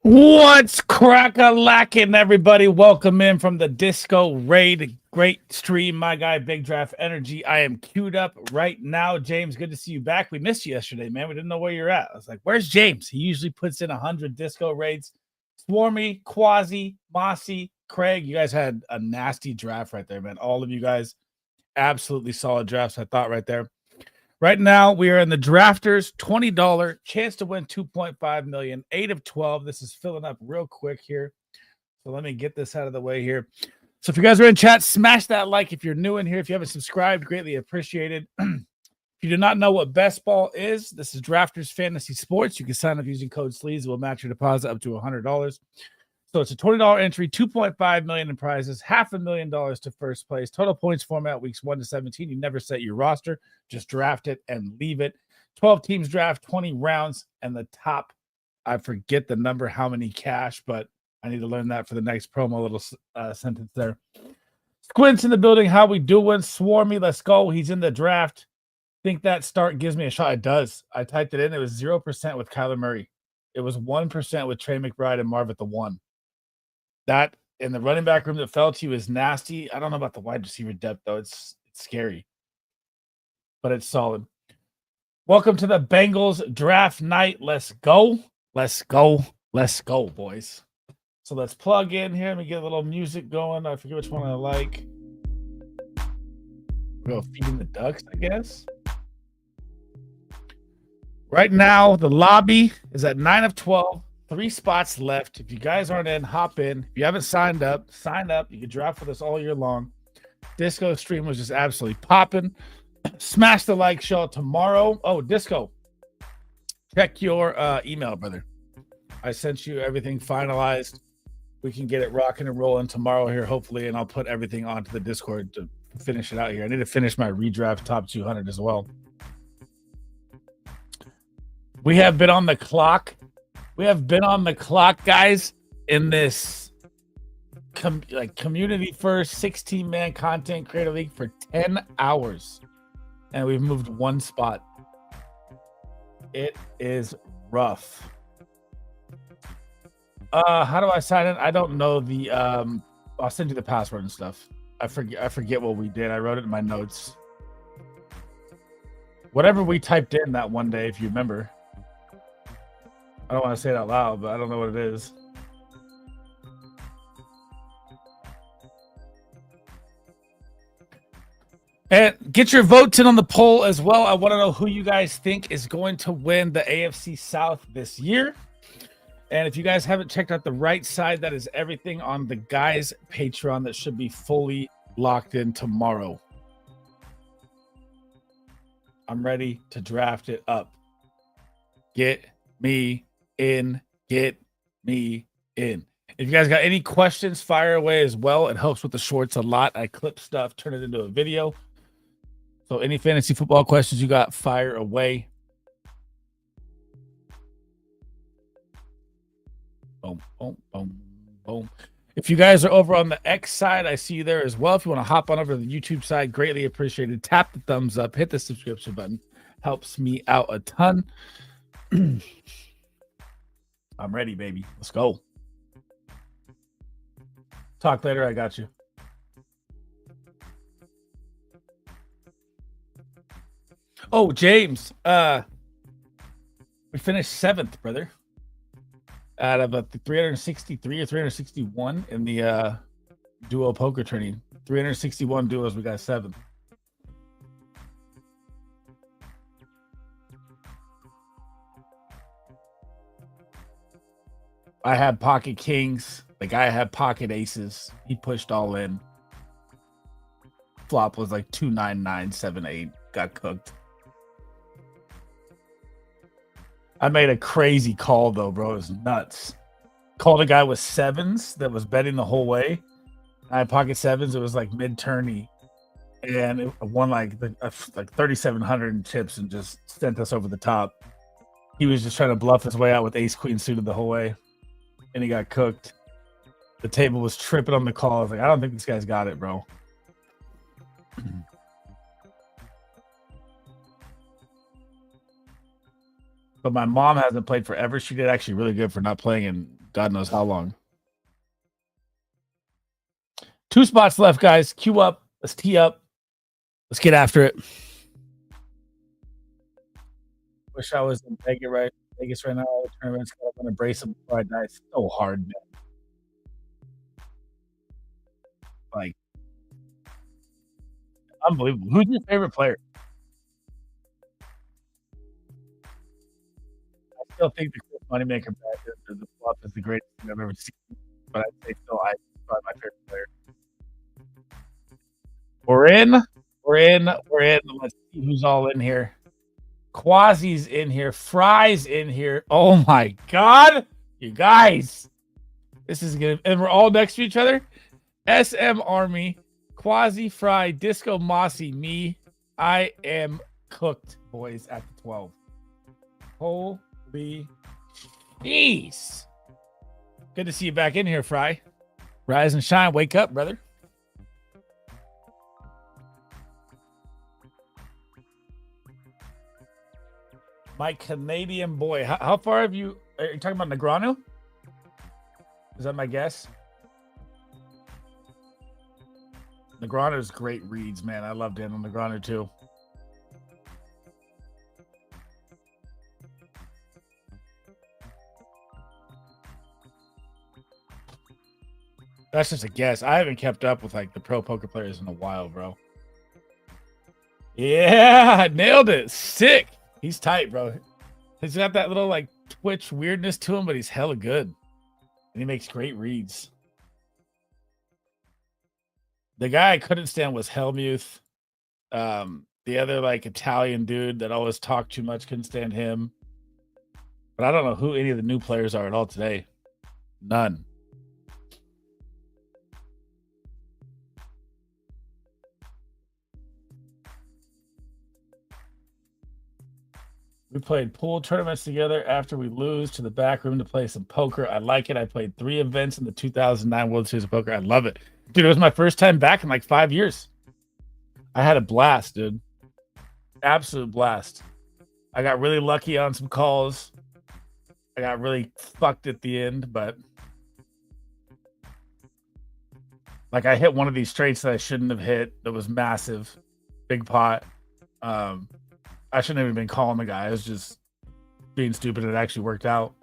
What's crack-a-lackin', everybody? Welcome in from the Disco Raid. Great stream, my guy, Big Draft Energy. I am queued up right now. James, good to see you back. We missed you yesterday, man. We didn't know where you're at. I was like, where's James? He usually puts in 100 Disco Raids. Swarmy, Quasi, Mossy, Craig, you guys had a nasty draft right there, man. All of you guys, absolutely solid drafts, I thought, right there. Right now, we are in the drafters, $20 chance to win 2.5 million, 8 of 12. This is filling up real quick here. So let me get this out of the way here. So if you guys are in chat, smash that like. If you're new in here, if you haven't subscribed, greatly appreciated. If you do not know what BestBall is, this is Drafters Fantasy Sports. You can sign up using code Sleez. It will match your deposit up to $100. So it's a $20 entry, 2.5 million in prizes, $500,000 to first place. Total points format weeks 1 to 17. You never set your roster, just draft it and leave it. 12 teams draft, 20 rounds, and the top, I forget the number, how many cash, but I need to learn that for the next promo little sentence there. Squint's in the building. How we doing? Swarmy, let's go. He's in the draft. Think that start gives me a shot. It does. I typed it in. It was 0% with Kyler Murray. It was 1% with Trey McBride and Marv at the 1. That in the running back room that fell to you is nasty. I don't know about the wide receiver depth, though. It's scary, but it's solid. Welcome to the Bengals draft night. Let's go. Let's go. Let's go, boys. So let's plug in here. Let me get a little music going. I forget which one I like. We'll go Feeding the Ducks, I guess. Right now, the lobby is at 9 of 12. 3 spots left. If you guys aren't in, hop in. If you haven't signed up, sign up. You can draft with us all year long. Disco stream was just absolutely popping. Smash the like, show it tomorrow. Oh, Disco. Check your email, brother. I sent you everything finalized. We can get it rocking and rolling tomorrow here, hopefully, and I'll put everything onto the Discord to finish it out here. I need to finish my redraft top 200 as well. We have been on the clock. We have been on the clock, guys, in this community first 16-man content creator league for 10 hours. And we've moved 1 spot. It is rough. How do I sign in? I don't know the I'll send you the password and stuff. I forget what we did. I wrote it in my notes. Whatever we typed in that one day, if you remember. I don't want to say it out loud, but I don't know what it is. And get your votes in on the poll as well. I want to know who you guys think is going to win the AFC South this year. And if you guys haven't checked out the right side, that is everything on the guys' Patreon that should be fully locked in tomorrow. I'm ready to draft it up. Get me in. Get me in. If you guys got any questions, fire away as well. It helps with the shorts a lot. I clip stuff, turn it into a video. So any fantasy football questions you got, fire away. Boom, boom, boom, boom. If you guys are over on the X side, I see you there as well. If you want to hop on over to the YouTube side, greatly appreciated. Tap the thumbs up, hit the subscription button. Helps me out a ton. I'm ready, baby. Let's go. Talk later. I got you. Oh, James. We finished 7th, brother. Out of a 363 or 361 in the duo poker tourney. 361 duos. We got 7th. I had pocket kings. The guy had pocket aces. He pushed all in. Flop was like 29978. Got cooked. I made a crazy call though, bro. It was nuts. Called a guy with 7s that was betting the whole way. I had pocket 7s. It was like mid-tourney. And it won like 3,700 in chips and just sent us over the top. He was just trying to bluff his way out with ace queen suited the whole way. And he got cooked. The table was tripping on the call. I was like, I don't think this guy's got it, bro. But my mom hasn't played forever. She did actually really good for not playing in God knows how long. 2 spots left, guys. Queue up. Let's tee up. Let's get after it. Wish I was in Vegas right now. All the tournaments. I'm going to brace them before I die. So hard, man. Like, unbelievable. Who's your favorite player? I still think the Chris Moneymaker bet the flop is the greatest thing I've ever seen. But I'd say still, I probably my favorite player. We're in. Let's see who's all in here. Quasi's in here. Fry's in here. Oh my God. You guys. This is good. And we're all next to each other. SM Army, Quasi, Fry, Disco, Mossy, me. I am cooked, boys, at the 12. Holy jeez. Good to see you back in here, Fry. Rise and shine. Wake up, brother. My Canadian boy. How far have you... Are you talking about Negreanu? Is that my guess? Negreanu's great reads, man. I love Daniel Negreanu too. That's just a guess. I haven't kept up with like the pro poker players in a while, bro. Yeah, nailed it. Sick. He's tight, bro. He's got that little like twitch weirdness to him, but he's hella good. And he makes great reads. The guy I couldn't stand was Helmuth. The other like Italian dude that always talked too much, couldn't stand him. But I don't know who any of the new players are at all today. None. We played pool tournaments together after we lose to the back room to play some poker. I like it. I played 3 events in the 2009 World Series of Poker. I love it. Dude, it was my first time back in like 5 years. I had a blast, dude. Absolute blast. I got really lucky on some calls. I got really fucked at the end, but like I hit one of these straights that I shouldn't have hit. That was massive. Big pot. I shouldn't have even been calling the guy. I was just being stupid. It actually worked out.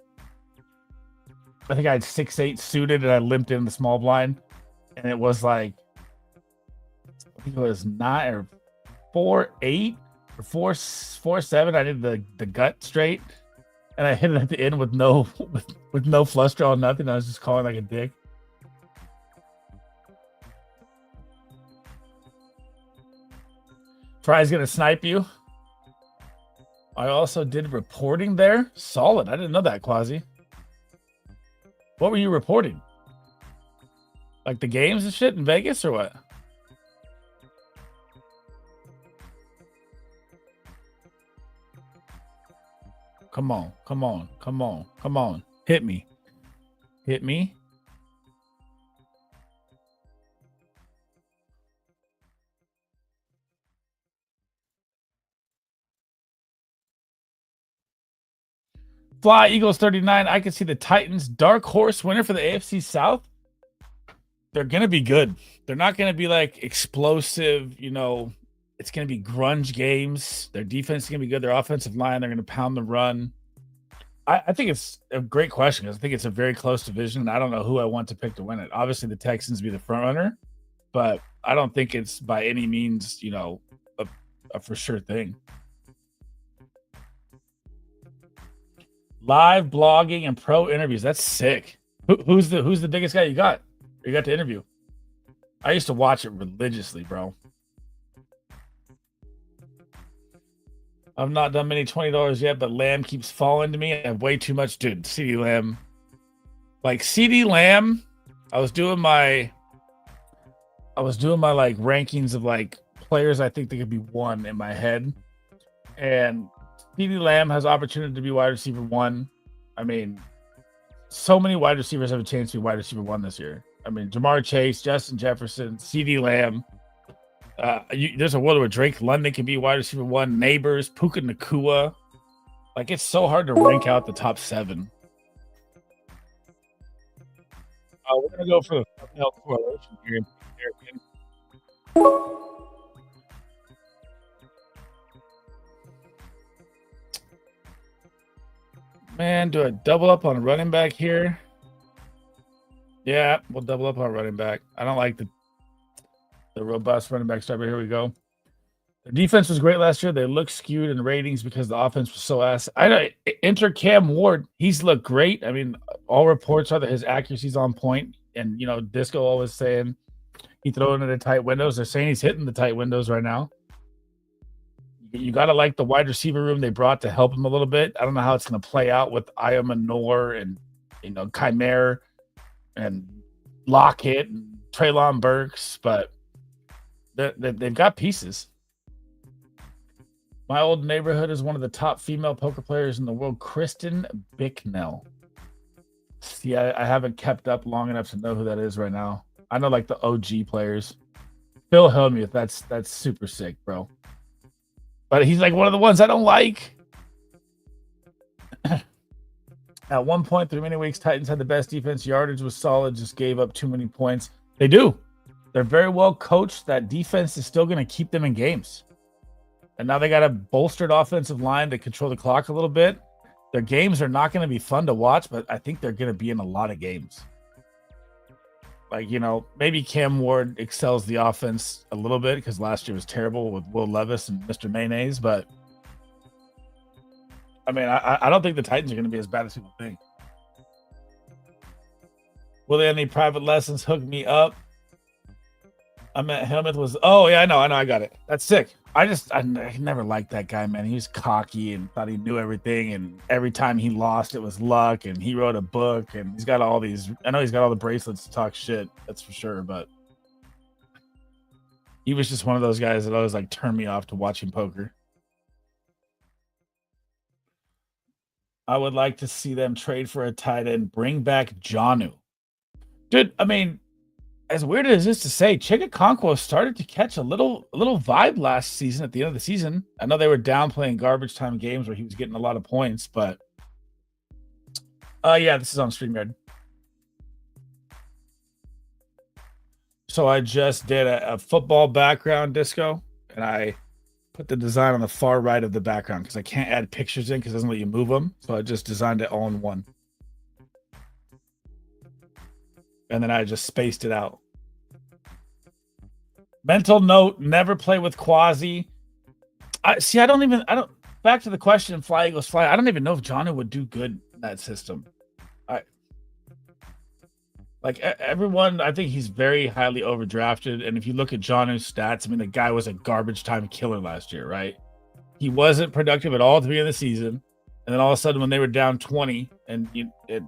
I think I had 6-8 suited and I limped in the small blind. And it was like, I think it was 9 or 4-8 or 4-7. I did the gut straight. And I hit it at the end with no flush draw, nothing. I was just calling like a dick. Fry's gonna snipe you. I also did reporting there. Solid. I didn't know that, Quasi. What were you reporting? Like the games and shit in Vegas or what? Come on. Come on. Come on. Come on. Hit me. Hit me. Fly Eagles 39. I can see the Titans dark horse winner for the AFC South. They're going to be good. They're not going to be like explosive, you know, it's going to be grunge games. Their defense is going to be good. Their offensive line, they're going to pound the run. I think it's a great question because I think it's a very close division. And I don't know who I want to pick to win it. Obviously, the Texans be the front runner, but I don't think it's by any means, you know, a for sure thing. Live blogging and pro interviews. That's sick. Who's the biggest guy you got to interview? I used to watch it religiously, bro. I've not done many $20 yet, but Lamb keeps falling to me. I have way too much, dude. CD Lamb. Like CD Lamb, I was doing my like rankings of like players I think they could be one in my head. And CD Lamb has opportunity to be wide receiver 1. I mean, so many wide receivers have a chance to be wide receiver 1 this year. I mean, Jamar Chase, Justin Jefferson, CD Lamb. There's a world where Drake London can be wide receiver 1. Neighbors, Puka Nacua. Like, it's so hard to rank out the top 7. We're going to go for the thumbnail correlation here. Man, do I double up on running back here? Yeah, we'll double up on running back. I don't like the robust running back start. Here we go. Their defense was great last year. They look skewed in ratings because the offense was so ass. I know. Enter Cam Ward. He's looked great. I mean, all reports are that his accuracy's on point. And, you know, Disco always saying he throwing into tight windows. They're saying he's hitting the tight windows right now. You got to like the wide receiver room they brought to help him a little bit. I don't know how it's going to play out with Aya Manor and, you know, Chimera and Lockett and Treylon Burks, but they've got pieces. My old neighborhood is one of the top female poker players in the world, Kristen Bicknell. See, I haven't kept up long enough to know who that is right now. I know like the OG players. Phil Hellmuth, that's super sick, bro. But he's like one of the ones I don't like. At one point through many weeks, Titans had the best defense. Yardage was solid, just gave up too many points. They do. They're very well coached. That defense is still going to keep them in games. And now they got a bolstered offensive line to control the clock a little bit. Their games are not going to be fun to watch, but I think they're going to be in a lot of games. Like, you know, maybe Cam Ward excels the offense a little bit because last year was terrible with Will Levis and Mr. Mayonnaise. But, I mean, I don't think the Titans are going to be as bad as people think. Will they have any private lessons? Hook me up. I meant Helmuth was. Oh yeah, I know. I got it. That's sick. I never liked that guy, man. He was cocky and thought he knew everything, and every time he lost, it was luck. And he wrote a book, and he's got all these. I know he's got all the bracelets to talk shit. That's for sure. But he was just one of those guys that always like turned me off to watching poker. I would like to see them trade for a tight end, bring back Jonnu. Dude, I mean, as weird as this to say, Chigakonkwo started to catch a little vibe last season at the end of the season. I know they were downplaying garbage time games where he was getting a lot of points, but yeah, this is on StreamYard. So I just did a football background, Disco, and I put the design on the far right of the background because I can't add pictures in because it doesn't let you move them. So I just designed it all in one. And then I just spaced it out. Mental note, never play with Quasi. Back to the question, Fly Eagles Fly. I don't even know if Jonnu would do good in that system. Everyone, I think he's very highly overdrafted. And if you look at Jonnu's stats, I mean, the guy was a garbage time killer last year, right? He wasn't productive at all at the beginning of the season. And then all of a sudden, when they were down 20, and it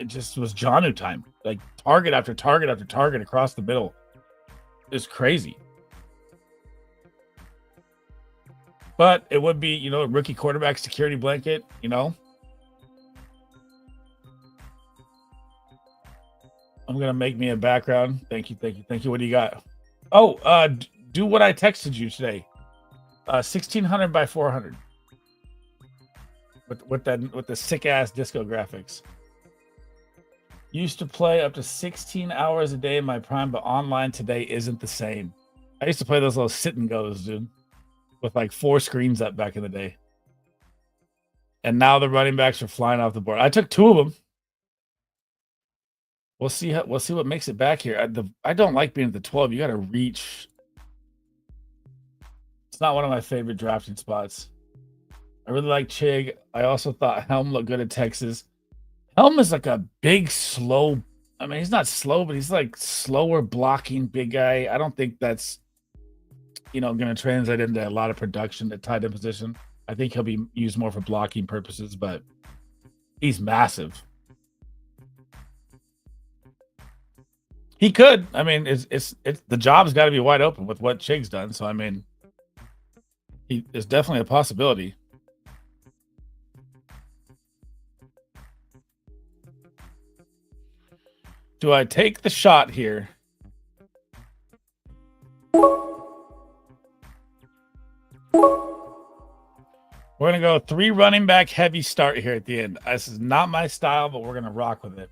just was Jonnu time. Like target after target after target across the middle. It's crazy. But it would be, you know, a rookie quarterback security blanket, you know. I'm going to make me a background. Thank you. What do you got? Oh, do what I texted you today. 1600 by 400. With the sick ass disco graphics. Used to play up to 16 hours a day in my prime, but online today isn't the same. I used to play those little sit and goes, dude, with like 4 screens up back in the day. And now the running backs are flying off the board. I took 2 of them. We'll see what makes it back here. I don't like being at the 12. You got to reach. It's not one of my favorite drafting spots. I really like Chig. I also thought Helm looked good at Texas. Helm is like a big, slow. I mean, he's not slow, but he's like slower blocking big guy. I don't think that's, you know, going to translate into a lot of production at tight end position. I think he'll be used more for blocking purposes, but he's massive. He could. I mean, it's the job's got to be wide open with what Chig's done. So I mean, it's definitely a possibility. Do I take the shot here? We're going to go 3 running back heavy start here at the end. This is not my style, but we're going to rock with it.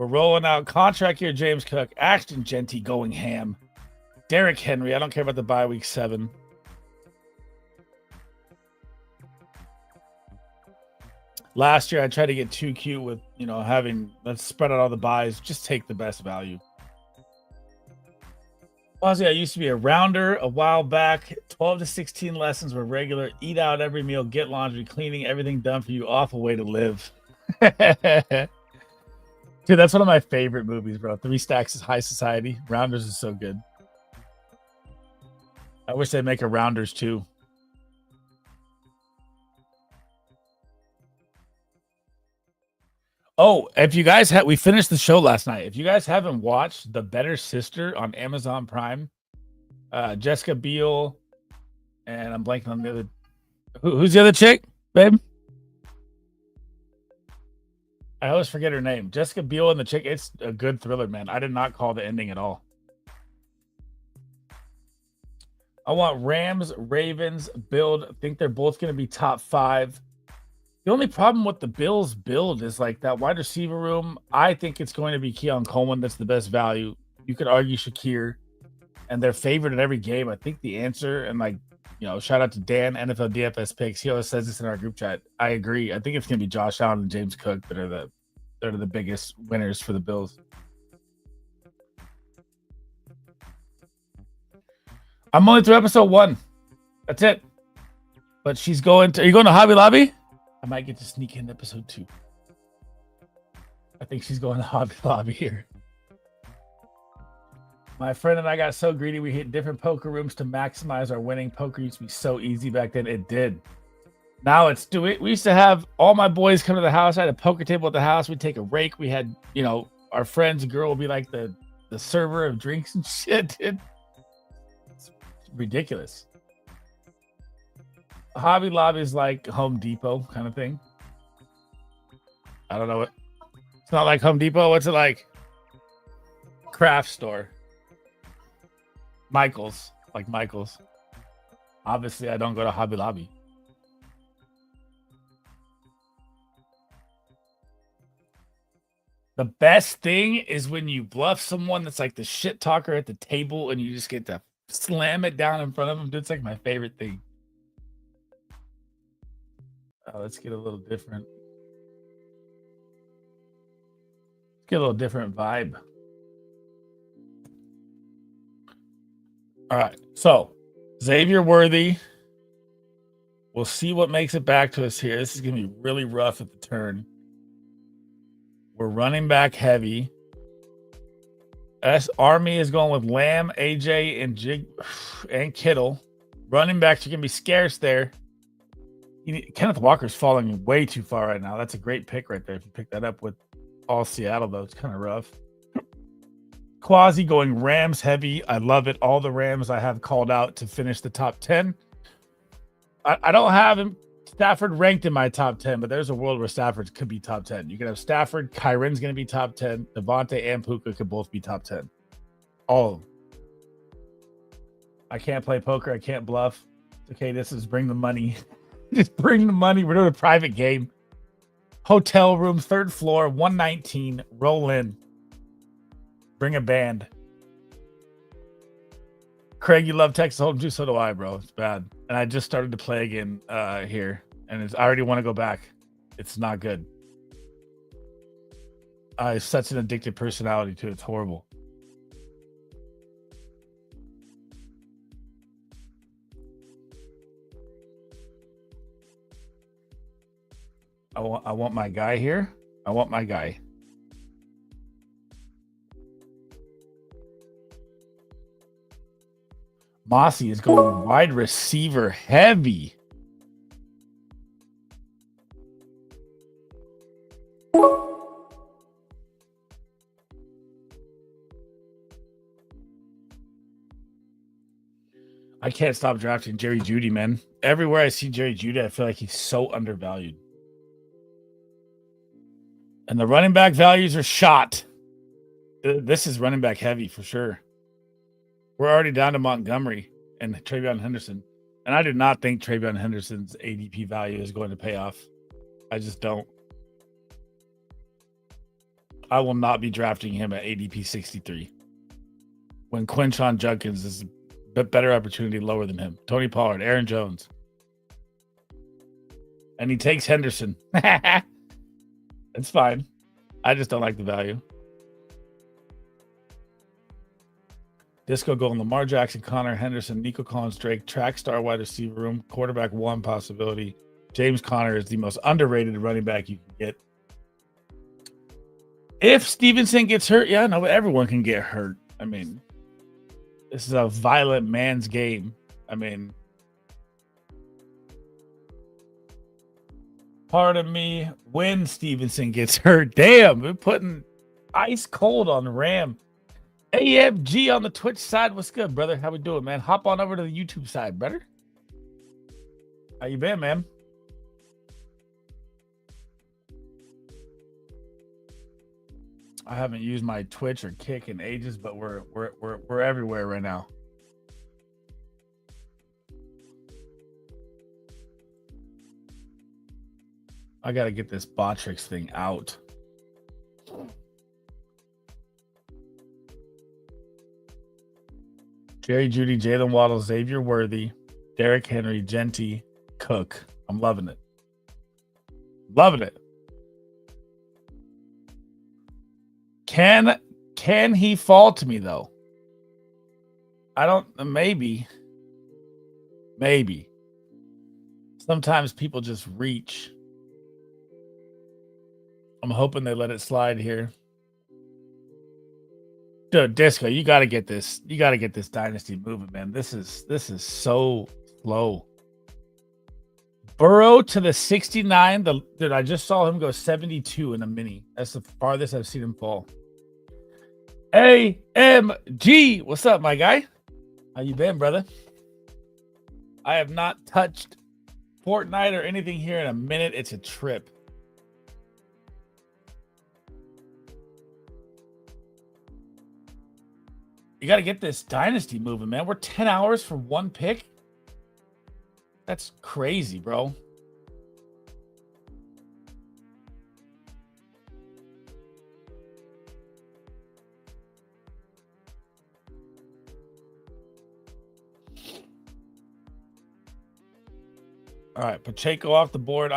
We're rolling out contract here. James Cook, Ashton Genty going ham. Derrick Henry. I don't care about the bye week 7. Last year, I tried to get too cute with, let's spread out all the buys. Just take the best value. Ozzy, I used to be a rounder a while back. 12 to 16 lessons were regular. Eat out every meal, get laundry, cleaning, everything done for you. Awful way to live. Dude, that's one of my favorite movies, bro. 3 Stacks is High Society. Rounders is so good. I wish they'd make a Rounders too. Oh, if you guys we finished the show last night. If you guys haven't watched The Better Sister on Amazon Prime, Jessica Biel, and I'm blanking on the other. Who's the other chick, babe? I always forget her name. Jessica Biel and the chick. It's a good thriller, man. I did not call the ending at all. I want Rams, Ravens, build. I think they're both going to be top 5. The only problem with the Bills build is like that wide receiver room. I think it's going to be Keon Coleman. That's the best value. You could argue Shakir, and they're favored in every game. I think the answer, and shout out to Dan, NFL DFS Picks. He always says this in our group chat. I agree. I think it's going to be Josh Allen and James Cook that are the biggest winners for the Bills. I'm only through episode 1. That's it. But she's going to. Are you going to Hobby Lobby? I might get to sneak in episode 2. I think she's going to Hobby Lobby here. My friend and I got so greedy, we hit different poker rooms to maximize our winning. Poker used to be so easy back then. It did. Now it's we used to have all my boys come to the house. I had a poker table at the house. We'd take a rake. We had, our friend's girl would be like the server of drinks and shit. It's ridiculous. Hobby Lobby is like Home Depot kind of thing. I don't know what. It's not like Home Depot. What's it like? Craft store. Michael's. Like Michael's. Obviously, I don't go to Hobby Lobby. The best thing is when you bluff someone that's like the shit talker at the table and you just get to slam it down in front of them. Dude, it's like my favorite thing. Let's get a little different. Let's get a little different vibe. All right. So, Xavier Worthy. We'll see what makes it back to us here. This is going to be really rough at the turn. We're running back heavy. Army is going with Lamb, AJ, and Kittle. Running backs are going to be scarce there. Kenneth Walker's falling way too far right now. That's a great pick right there. If you pick that up with all Seattle, though, it's kind of rough. Quasi going Rams heavy. I love it. All the Rams I have called out to finish the top 10. I don't have Stafford ranked in my top 10, but there's a world where Stafford could be top 10. You can have Stafford. Kyron's going to be top 10. Devontae and Puka could both be top 10. All of them. I can't play poker. I can't bluff. Okay, this is bring the money. Just bring the money. We're doing a private game. Hotel room, 3rd floor, 119. Roll in. Bring a band. Craig, you love Texas Hold'em too? So do I, bro. It's bad. And I just started to play again here. And I already want to go back. It's not good. I have such an addictive personality too. It's horrible. I want my guy here. I want my guy. Mossy is going wide receiver heavy. I can't stop drafting Jerry Jeudy, man. Everywhere I see Jerry Jeudy, I feel like he's so undervalued. And the running back values are shot. This is running back heavy for sure. We're already down to Montgomery and Travion Henderson. And I do not think Travion Henderson's ADP value is going to pay off. I just don't. I will not be drafting him at ADP 63. When Quinshon Judkins is a better opportunity lower than him. Tony Pollard, Aaron Jones. And he takes Henderson. It's fine. I just don't like the value. Disco going Lamar Jackson, Connor Henderson, Nico Collins, Drake, track star wide receiver room, quarterback one possibility. James Conner is the most underrated running back you can get. If Stevenson gets hurt, yeah, no, but everyone can get hurt. I mean, this is a violent man's game. I mean, pardon me, when Stevenson gets hurt, damn, we're putting ice cold on Ram. AFG on the Twitch side. What's good, brother? How we doing, man? Hop on over to the YouTube side, brother. How you been, man? I haven't used my Twitch or Kick in ages, but we're everywhere right now. I got to get this Botrix thing out. Jerry Jeudy, Jalen Waddle, Xavier Worthy, Derrick Henry, Genty, Cook. I'm loving it. Loving it. Can he fall to me though? I don't. Maybe. Sometimes people just reach. I'm hoping they let it slide here. Dude, Disco, you got to get this. You got to get this dynasty moving, man. This is so slow. Burrow to the 69. Dude, I just saw him go 72 in a mini. That's the farthest I've seen him fall. AMG, what's up, my guy? How you been, brother? I have not touched Fortnite or anything here in a minute. It's a trip. You got to get this dynasty moving, man. We're 10 hours for one pick. That's crazy, bro. All right, Pacheco off the board.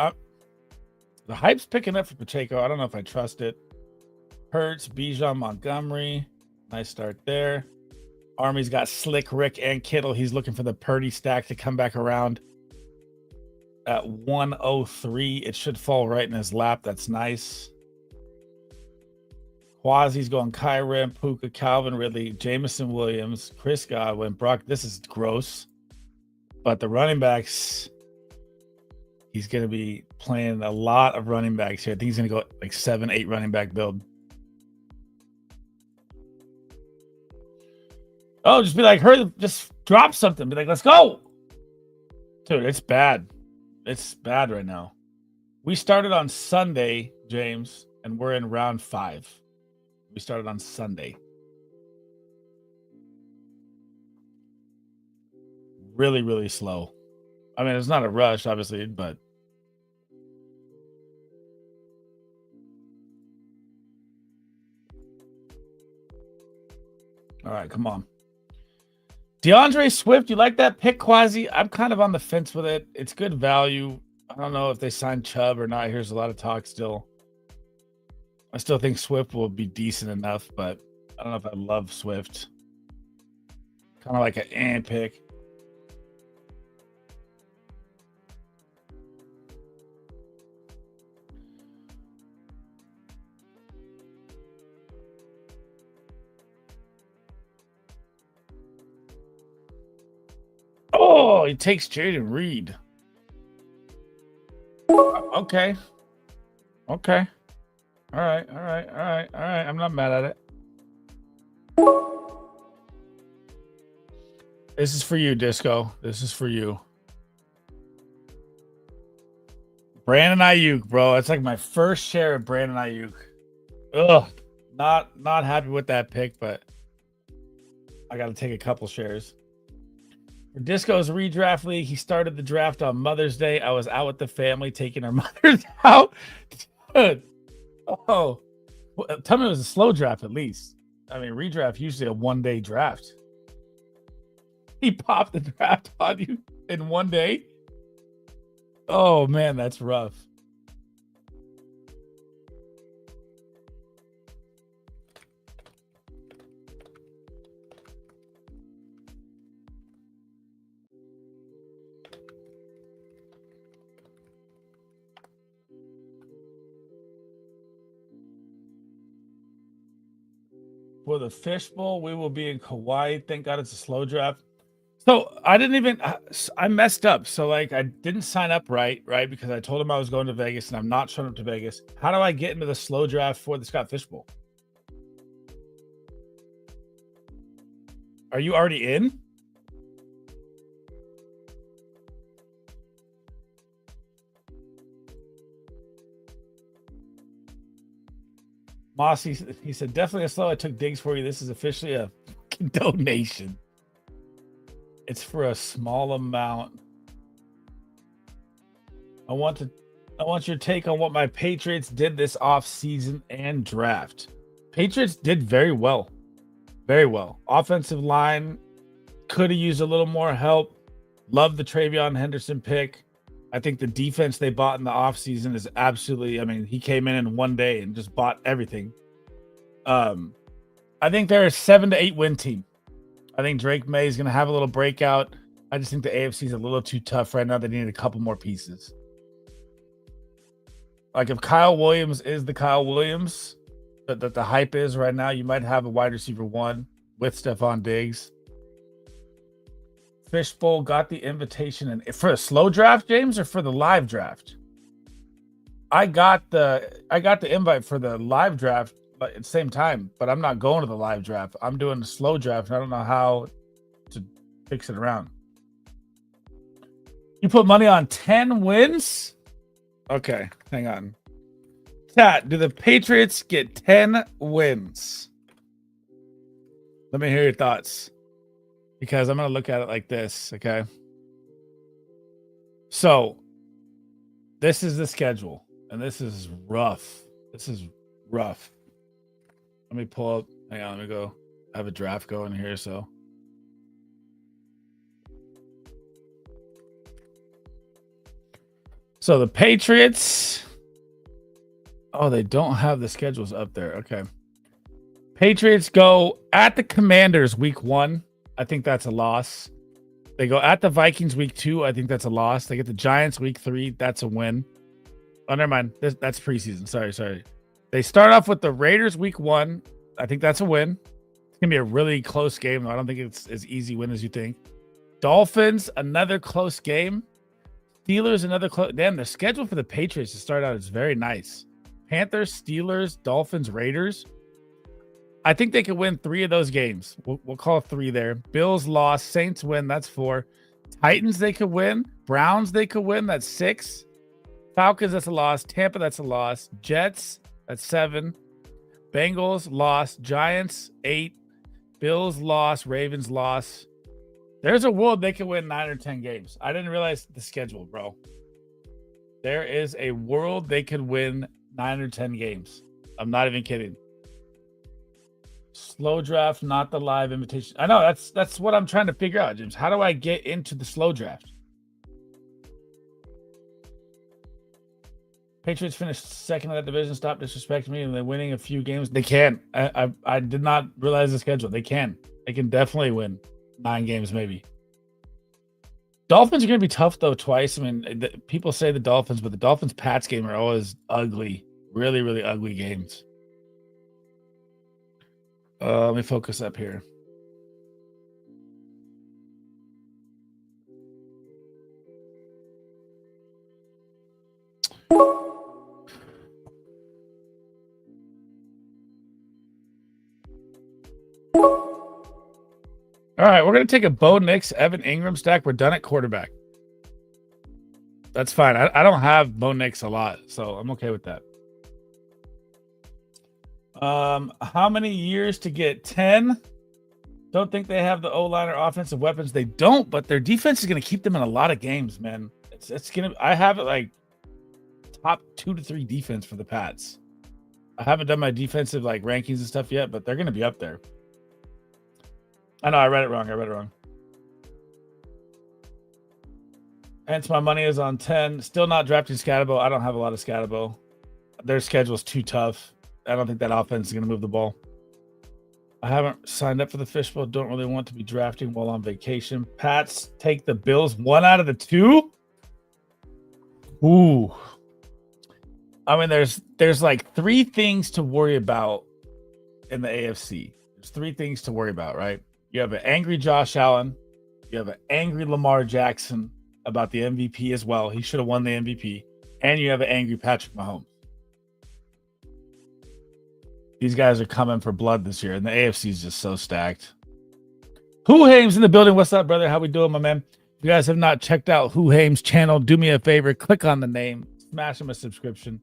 The hype's picking up for Pacheco. I don't know if I trust it. Hurts, Bijan, Montgomery. Nice start there. Army's got Slick, Rick, and Kittle. He's looking for the Purdy stack to come back around at 103. It should fall right in his lap. That's nice. Quasi's going Kyren, Puka, Calvin Ridley, Jameson Williams, Chris Godwin, Brock. This is gross. But the running backs, he's going to be playing a lot of running backs here. I think he's going to go like 7-8 running back build. Oh, just be like, hurry, just drop something. Be like, let's go. Dude, it's bad. It's bad right now. We started on Sunday, James, and we're in round 5. We started on Sunday. Really, really slow. I mean, it's not a rush, obviously, but all right, come on. DeAndre Swift, you like that pick, Quasi? I'm kind of on the fence with it. It's good value. I don't know if they signed Chubb or not. Here's a lot of talk still. I still think Swift will be decent enough, but I don't know if I love Swift. Kind of like an pick. Oh, he takes Jaden Reed. Okay. Okay. All right. I'm not mad at it. This is for you, Disco. This is for you. Brandon Ayuk, bro. It's like my first share of Brandon Ayuk. Ugh. Not happy with that pick, but I got to take a couple shares. For Disco's redraft league, he started the draft on Mother's Day. I was out with the family taking our mothers out. Dude. Oh, Well, tell me it was a slow draft at least. I mean, redraft usually a 1-day draft. He popped the draft on you in 1 day. Oh man, that's rough. For the fishbowl, we will be in Kauai. Thank God it's a slow draft. So I messed up. So like I didn't sign up right, because I told him I was going to Vegas and I'm not showing up to Vegas. How do I get into the slow draft for the Scott Fishbowl? Are you already in? Mossy, he said, definitely a slow. I took digs for you. This is officially a donation. It's for a small amount. I want your take on what my Patriots did this off season and draft. Patriots did very well. Very well. Offensive line could have used a little more help. Love the Travion Henderson pick. I think the defense they bought in the offseason is absolutely, I mean, he came in 1 day and just bought everything. I think they're a 7 to 8 win team. I think Drake May is going to have a little breakout. I just think the AFC is a little too tough right now. They need a couple more pieces. Like if Kyle Williams is the Kyle Williams that the hype is right now, you might have a wide receiver 1 with Stephon Diggs. Fishbowl got the invitation and for a slow draft, James, or for the live draft? I got the invite for the live draft at the same time, but I'm not going to the live draft. I'm doing the slow draft, and I don't know how to fix it around. You put money on 10 wins? Okay, hang on. Chat, do the Patriots get 10 wins? Let me hear your thoughts. Because I'm going to look at it like this, okay? So, this is the schedule, and this is rough. This is rough. Let me pull up. Hang on, let me go. I have a draft going here, so. So, the Patriots. Oh, they don't have the schedules up there. Okay. Patriots go at the Commanders week 1. I think that's a loss. They go at the Vikings week 2. I think that's a loss. They get the Giants week 3. That's a win. Oh, never mind. That's preseason. Sorry. They start off with the Raiders week 1. I think that's a win. It's going to be a really close game, though. I don't think it's as easy win as you think. Dolphins, another close game. Steelers, another close. Damn, the schedule for the Patriots to start out is very nice. Panthers, Steelers, Dolphins, Raiders. I think they could win 3 of those games. We'll call 3 there. Bills loss, Saints win. That's 4. Titans they could win. Browns they could win. That's 6. Falcons that's a loss. Tampa that's a loss. Jets that's 7. Bengals loss. Giants 8. Bills loss. Ravens loss. There's a world they could win 9 or 10 games. I didn't realize the schedule, bro. There is a world they could win 9 or 10 games. I'm not even kidding. Slow draft, not the live invitation. I know that's what I'm trying to figure out, James. How do I get into the slow draft? Patriots finished second in that division. Stop disrespecting me, and they're winning a few games. They can. I did not realize the schedule. They can. They can definitely win 9 games, maybe. Dolphins are going to be tough though. Twice. I mean, people say the Dolphins, but the Dolphins Pats game are always ugly. Really, really ugly games. Let me focus up here. All right, we're going to take a Bo Nix, Evan Ingram stack. We're done at quarterback. That's fine. I don't have Bo Nix a lot, so I'm okay with that. How many years to get 10? Don't think they have the O-line or offensive weapons. They don't, but their defense is going to keep them in a lot of games, man. It's going to. I have it like top 2 to 3 defense for the Pats. I haven't done my defensive like rankings and stuff yet, but they're going to be up there. I know I read it wrong. Hence, my money is on 10. Still not drafting Scatterbo. I don't have a lot of Scatterbo. Their schedule's too tough. I don't think that offense is going to move the ball. I haven't signed up for the fishbowl. Don't really want to be drafting while on vacation. Pats take the Bills 1 out of the 2. Ooh. I mean, there's like 3 things to worry about in the AFC. There's 3 things to worry about, right? You have an angry Josh Allen. You have an angry Lamar Jackson about the MVP as well. He should have won the MVP. And you have an angry Patrick Mahomes. These guys are coming for blood this year, and the AFC is just so stacked. Who Hames in the building? What's up, brother? How we doing, my man? If you guys have not checked out Who Hames' channel, do me a favor. Click on the name. Smash him a subscription.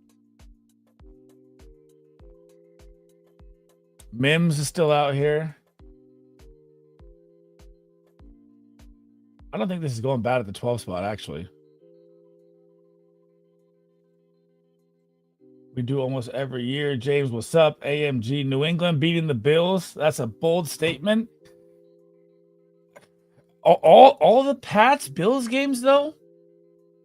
Mims is still out here. I don't think this is going bad at the 12 spot, actually. We do almost every year. James, what's up? AMG, New England beating the Bills. That's a bold statement. All the Pats Bills games, though,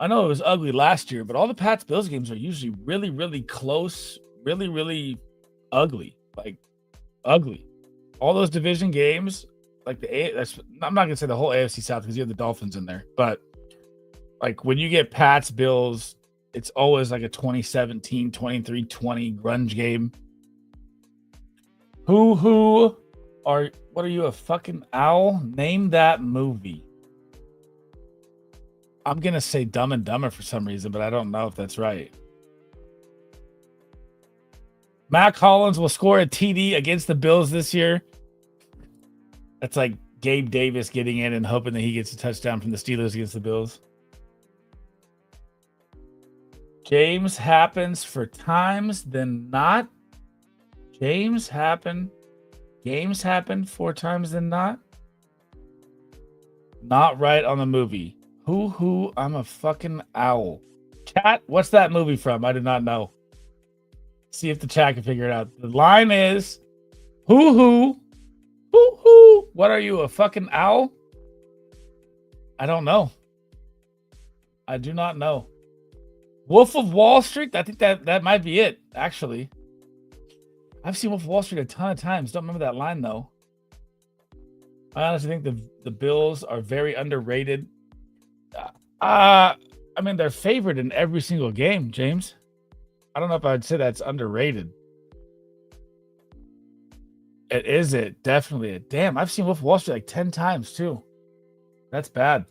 I know it was ugly last year, but all the Pats Bills games are usually really, really close, really, really ugly. Like, ugly. All those division games, like I'm not gonna say the whole AFC South because you have the Dolphins in there, but like when you get Pats Bills, it's always like a 2017, 23-20 grunge game. What are you, a fucking owl? Name that movie. I'm gonna say Dumb and Dumber for some reason, but I don't know if that's right. Mac Hollins will score a TD against the Bills this year. That's like Gabe Davis getting in and hoping that he gets a touchdown from the Steelers against the Bills. James happens for times than not. Games happen 4 times than not. Not right on the movie. Who? I'm a fucking owl. Chat, what's that movie from? I did not know. See if the chat can figure it out. The line is, who? What are you, a fucking owl? I don't know. I do not know. Wolf of Wall Street? I think that might be it, actually. I've seen Wolf of Wall Street a ton of times. Don't remember that line, though. I honestly think the Bills are very underrated. I mean, they're favored in every single game, James. I don't know if I'd say that's underrated. It is it. Definitely it. Damn, I've seen Wolf of Wall Street like 10 times, too. That's bad.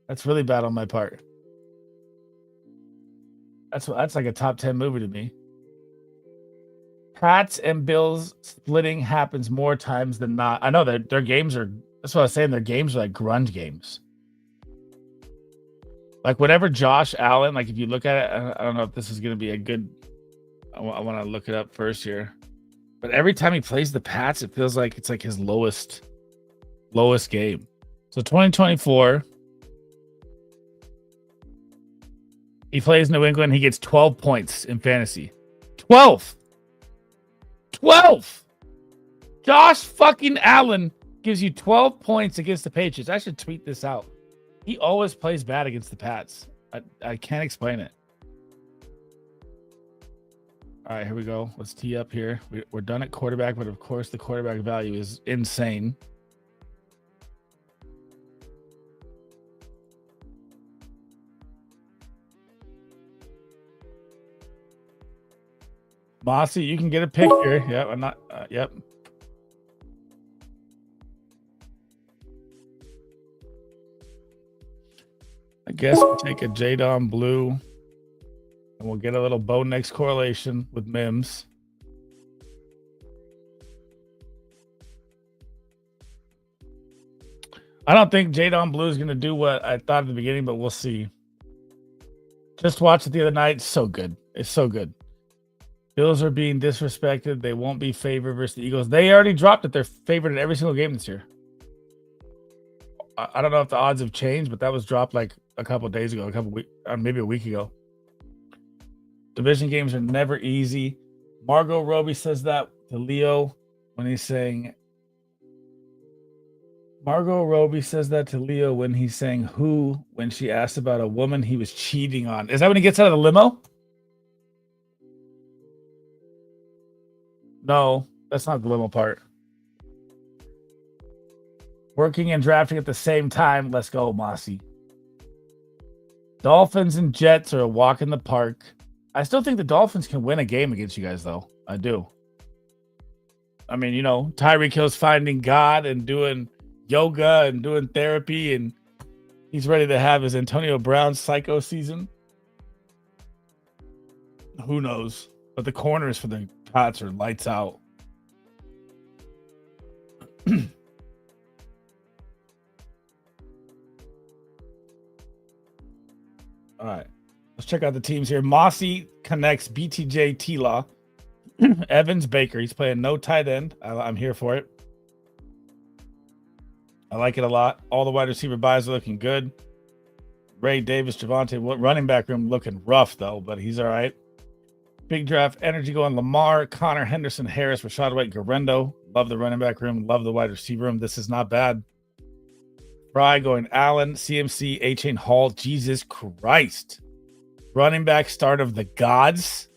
That's really bad on my part. That's like a top 10 movie to me. Pats and Bills splitting happens more times than not. I know that their games are, that's what I was saying, their games are like grunge games. Like whenever Josh Allen, like if you look at it, I don't know if this is going to be a good, I want to look it up first here. But every time he plays the Pats, it feels like it's like his lowest game. So 2024, he plays New England. He gets 12 points in fantasy. 12. Josh fucking Allen gives you 12 points against the Patriots. I should tweet this out. He always plays bad against the Pats. I can't explain it. All right, here we go. Let's tee up here. We're done at quarterback, but of course the quarterback value is insane. Mossy, you can get a pick here. Yep, I'm not. Yep. I guess we'll take a Jadon Blue, and we'll get a little Bo Nix correlation with Mims. I don't think Jadon Blue is going to do what I thought at the beginning, but we'll see. Just watched it the other night. It's so good. It's so good. Bills are being disrespected. They won't be favored versus the Eagles. They already dropped it. They're favored in every single game this year. I don't know if the odds have changed, but that was dropped like a couple of days ago, maybe a week ago. Division games are never easy. Margot Robbie says that to Leo when he's saying. Margot Robbie says that to Leo when he's saying who when she asked about a woman he was cheating on. Is that when he gets out of the limo? No, that's not the limo part. Working and drafting at the same time. Let's go, Mossy. Dolphins and Jets are a walk in the park. I still think the Dolphins can win a game against you guys, though. I do. I mean, you know, Tyreek Hill's finding God and doing yoga and doing therapy, and he's ready to have his Antonio Brown psycho season. Who knows? But the corners for the Pats are lights out. All right. Let's check out the teams here. Mossy connects BTJ T-Law. Evans Baker. He's playing no tight end. I'm here for it. I like it a lot. All the wide receiver buys are looking good. Ray Davis, Javonte, running back room looking rough, though, but he's all right. Big draft energy going Lamar, Connor, Henderson, Harris, Rashad White, Garendo. Love the running back room. Love the wide receiver room. This is not bad. Fry going Allen, CMC, A-Chain Hall. Jesus Christ. Running back start of the gods.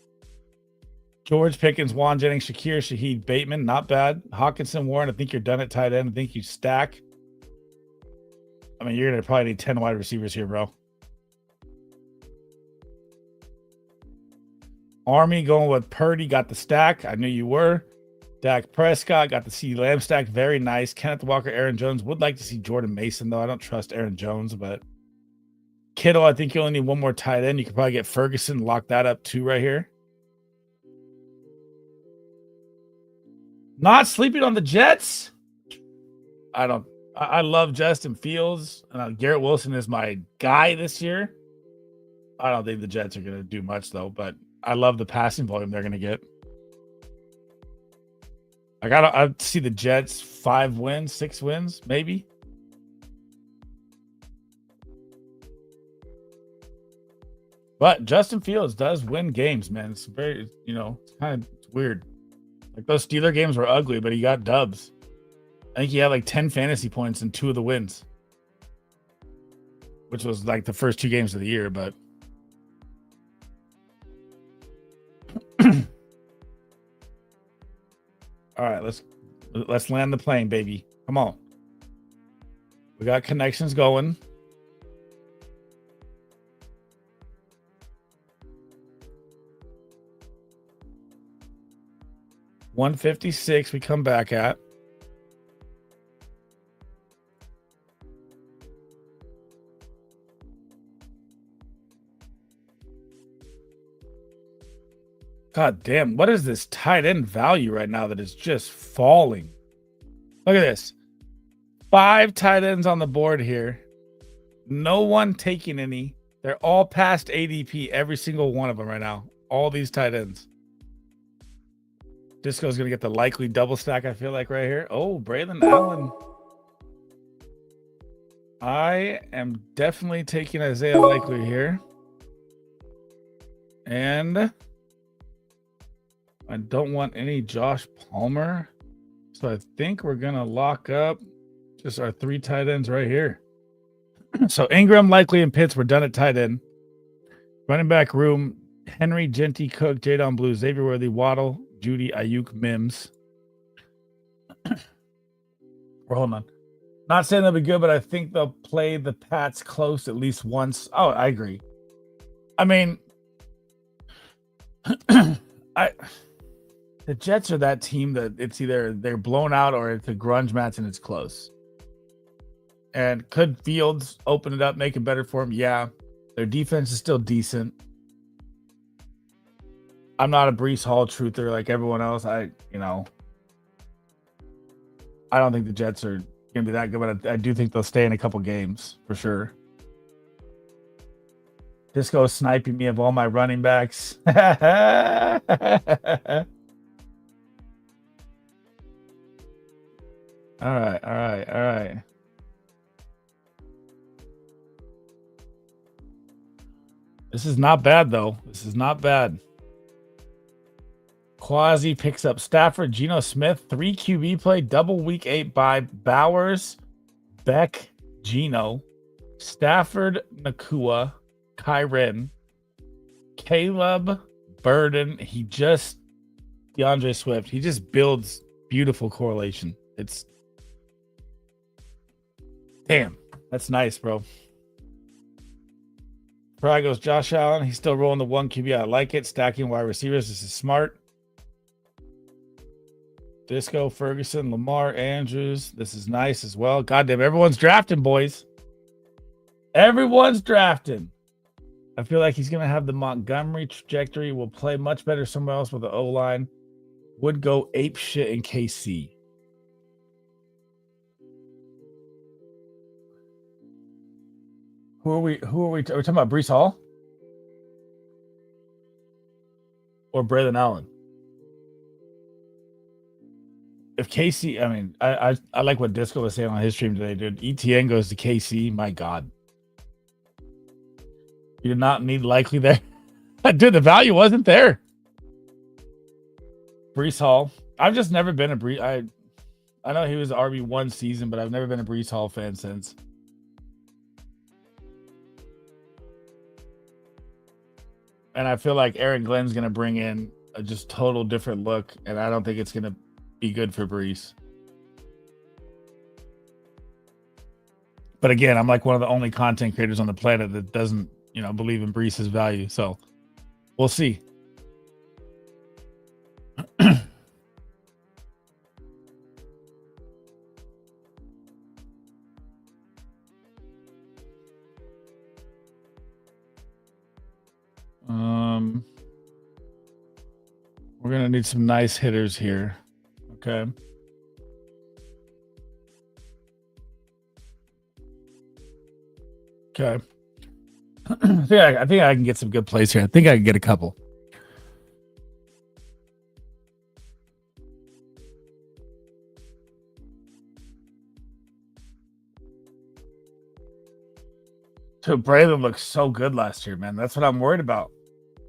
George Pickens, Juan Jennings, Shakir, Shaheed, Bateman. Not bad. Hawkinson, Warren. I think you're done at tight end. I think you stack. I mean, you're going to probably need 10 wide receivers here, bro. Army going with Purdy. Got the stack. I knew you were. Dak Prescott got the CeeDee Lamb stack. Very nice. Kenneth Walker, Aaron Jones. Would like to see Jordan Mason, though. I don't trust Aaron Jones, but Kittle, I think you only need one more tight end. You could probably get Ferguson, lock that up too right here. Not sleeping on the Jets. I love Justin Fields. Garrett Wilson is my guy this year. I don't think the Jets are going to do much, though, but I love the passing volume they're going to get. I see the Jets 5 wins, 6 wins, maybe. But Justin Fields does win games, man. It's very, it's kind of weird. Like those Steeler games were ugly, but he got dubs. I think he had like 10 fantasy points in 2 of the wins, which was like the first 2 games of the year, but all right, let's land the plane, baby. Come on. We got connections going. $156 we come back at. God damn, what is this tight end value right now that is just falling? Look at this. 5 tight ends on the board here. No one taking any. They're all past ADP, every single one of them right now. All these tight ends. Disco's going to get the likely double stack, I feel like, right here. Oh, Braylon Allen. I am definitely taking Isaiah Likely here. And I don't want any Josh Palmer. So I think we're going to lock up just our 3 tight ends right here. So Ingram, Likely, and Pitts, we're done at tight end. Running back room, Henry, Genty, Cook, Jadon Blue, Xavier Worthy, Waddle, Judy, Ayuk, Mims. We're holding on. Not saying they'll be good, but I think they'll play the Pats close at least once. Oh, I agree. I mean, the Jets are that team that it's either they're blown out or it's a grunge match and it's close. And could Fields open it up, make it better for him? Yeah. Their defense is still decent. I'm not a Breece Hall truther like everyone else. I don't think the Jets are going to be that good, but I do think they'll stay in a couple games for sure. Disco sniping me of all my running backs. All right. This is not bad, though. This is not bad. Quasi picks up Stafford, Geno Smith, 3 QB play, double week 8 by Bowers, Beck, Geno, Stafford, Nakua, Kyren, Caleb, Burden. DeAndre Swift. He just builds beautiful correlation. It's damn. That's nice, bro. Probably goes Josh Allen. He's still rolling the 1 QB. I like it. Stacking wide receivers. This is smart. Disco, Ferguson, Lamar, Andrews. This is nice as well. Goddamn, everyone's drafting, boys. Everyone's drafting. I feel like he's going to have the Montgomery trajectory. Will play much better somewhere else with the O-line. Would go ape shit in KC. Who are we? Are we talking about? Breece Hall? Or Braylon Allen? If KC, I mean, I like what Disco was saying on his stream today, dude. ETN goes to KC. My God. You did not need likely there. Dude, the value wasn't there. Breece Hall. I've just never been a Breece. I know he was RB1 season, but I've never been a Breece Hall fan since. And I feel like Aaron Glenn's going to bring in a just total different look, and I don't think it's going to be good for Breece. But again, I'm like one of the only content creators on the planet that doesn't, believe in Breece's value. So we'll see. We're going to need some nice hitters here. Okay. Okay. I think I can get some good plays here. I think I can get a couple. So Braylon looks so good last year, man. That's what I'm worried about.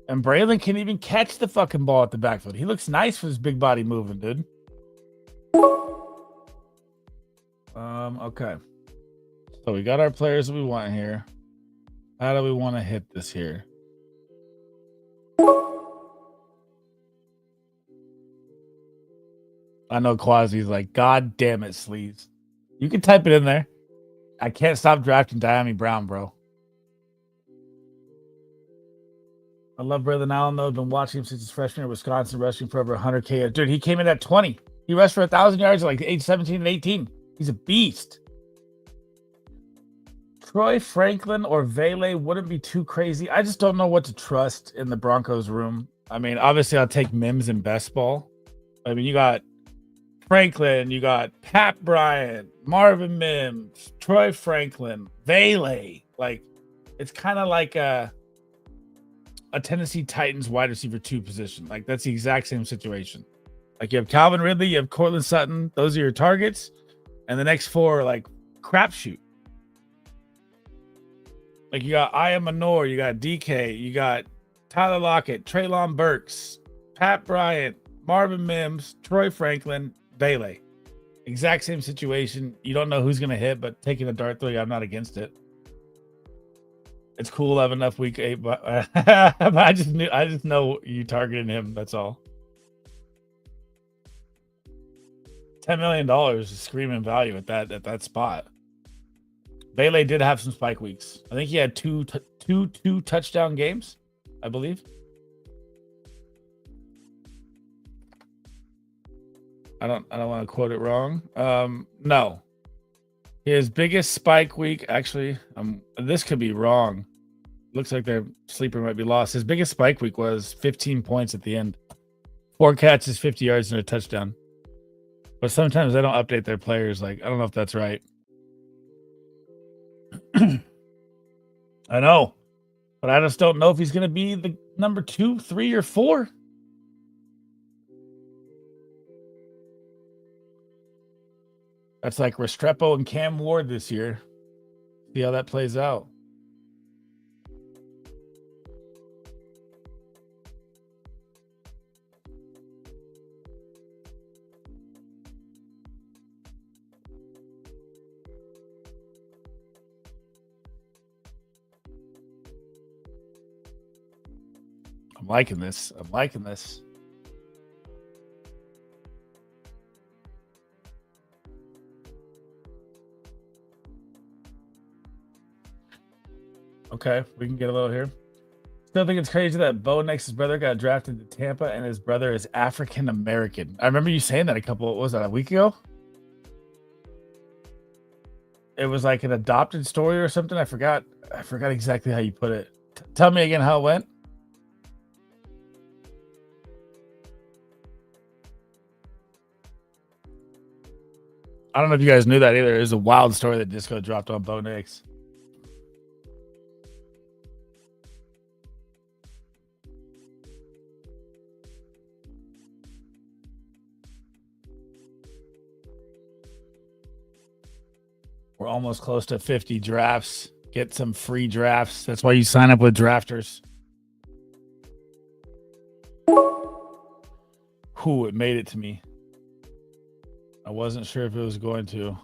And Braylon can even catch the fucking ball at the backfield. He looks nice for his big body moving, dude. Okay. So we got our players that we want here. How do we want to hit this here? I know Quasi's like, God damn it, Sleez. You can type it in there. I can't stop drafting Diami Brown, bro. I love Braylon Allen, though. I've been watching him since his freshman year at Wisconsin, rushing for over 100K. Dude, he came in at 20. He rushed for 1,000 yards at like age 17 and 18. He's a beast. Troy Franklin or Vele wouldn't be too crazy. I just don't know what to trust in the Broncos room. I mean, obviously, I'll take Mims and BestBall. I mean, you got Franklin, you got Pat Bryant, Marvin Mims, Troy Franklin, Vele. Like, it's kind of like a Tennessee Titans wide receiver 2 position. Like, that's the exact same situation. Like, you have Calvin Ridley, you have Cortland Sutton. Those are your targets. And the next 4 are like crapshoot. Like, you got Aya Manor, you got DK, you got Tyler Lockett, Treylon Burks, Pat Bryant, Marvin Mims, Troy Franklin, Vele. Exact same situation. You don't know who's going to hit, but taking a dart throw, I'm not against it. It's cool to have enough week 8, but I just know you targeting him. That's all. $10 million is screaming value at that spot. Vele did have some spike weeks. I think he had two touchdown games, I believe. I don't want to quote it wrong. No. His biggest spike week, actually, this could be wrong. Looks like their sleeper might be lost. His biggest spike week was 15 points at the end. 4 catches, 50 yards, and a touchdown. But sometimes they don't update their players. Like, I don't know if that's right. I know. But I just don't know if he's going to be the number 2, 3, or 4. That's like Restrepo and Cam Ward this year. See how that plays out. I'm liking this. I'm liking this. Okay, we can get a little here. Still think it's crazy that Bo Nix's brother got drafted to Tampa and his brother is African American. I remember you saying that what was that, a week ago? It was like an adopted story or something. I forgot exactly how you put it. Tell me again how it went. I don't know if you guys knew that either. It was a wild story that Disco dropped on Bo Nix. We're almost close to 50 drafts. Get some free drafts. That's why you sign up with drafters. Whew, it made it to me. I wasn't sure if it was going to.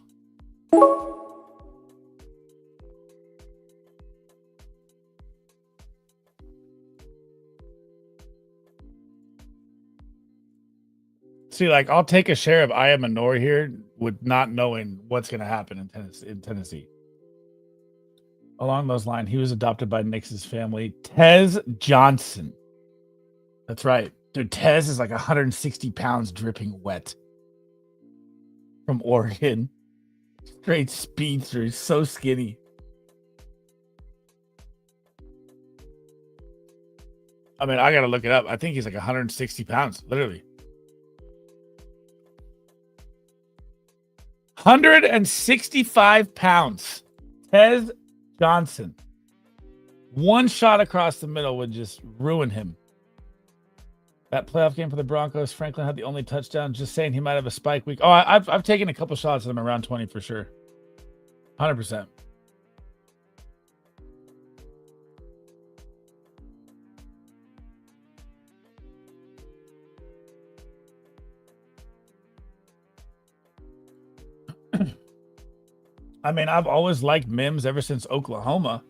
See, like, I'll take a share of I Am a Nor here with not knowing what's going to happen in Tennessee. Along those lines, he was adopted by Nix's family. Tez Johnson. That's right. Dude, Tez is like 160 pounds dripping wet. From Oregon. Straight speedster. He's so skinny. I mean, I got to look it up. I think he's like 160 pounds, literally. 165 pounds. Tez Johnson. One shot across the middle would just ruin him. That playoff game for the Broncos, Franklin had the only touchdown. Just saying he might have a spike week. Oh, I've taken a couple shots at him around 20 for sure. 100%. I mean, I've always liked Mims ever since Oklahoma.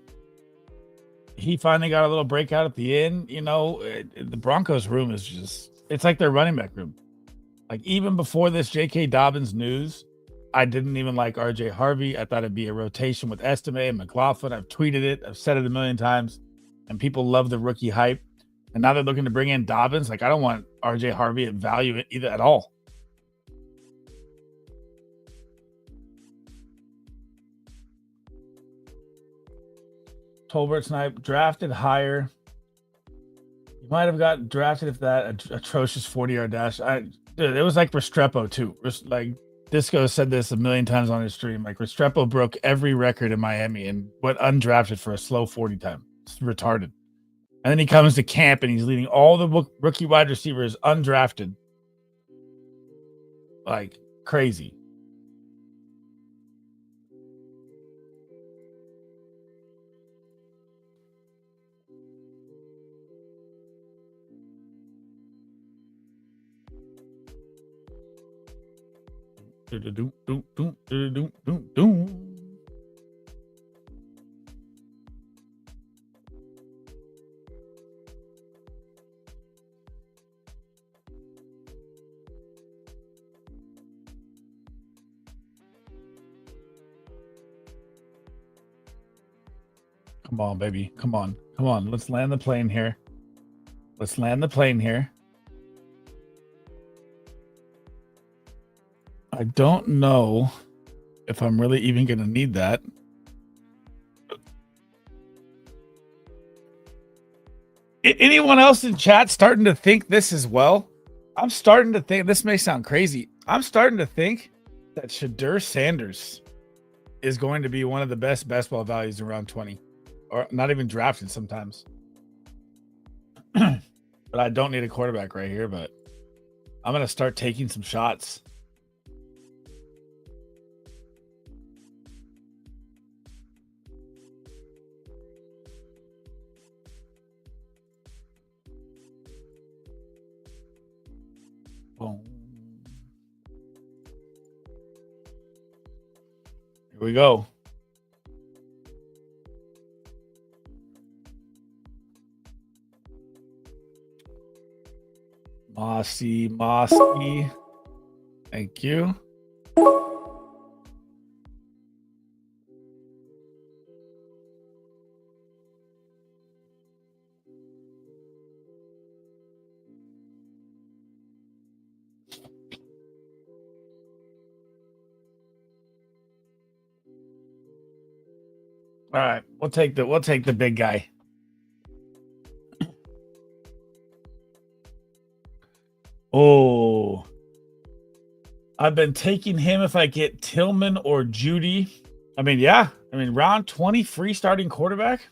He finally got a little breakout at the end. You know, the Broncos room is just, it's like their running back room. Like, even before this J.K. Dobbins news, I didn't even like RJ Harvey. I thought it'd be a rotation with Estime and McLaughlin. I've tweeted it. I've said it a million times. And people love the rookie hype. And now they're looking to bring in Dobbins. Like, I don't want RJ Harvey at value either at all. Tolbert Snipe drafted higher. You might have got drafted if that atrocious 40-yard dash. Dude, it was like Restrepo too. Like, Disco said this a million times on his stream. Like, Restrepo broke every record in Miami and went undrafted for a slow 40 time. It's retarded. And then he comes to camp and he's leading all the rookie wide receivers undrafted. Like, crazy. Come on, baby. Come on. Come on. Let's land the plane here. Let's land the plane here. I don't know if I'm really even going to need that. Anyone else in chat starting to think this as well? I'm starting to think, this may sound crazy, I'm starting to think that Shadur Sanders is going to be one of the best ball values around 20, or not even drafted sometimes. But I don't need a quarterback right here, but I'm going to start taking some shots. Boom. Here we go. Mossy. Thank you. All right, we'll take the big guy. Oh, I've been taking him if I get Tillman or Judy. I mean, yeah. I mean, round 20 free starting quarterback.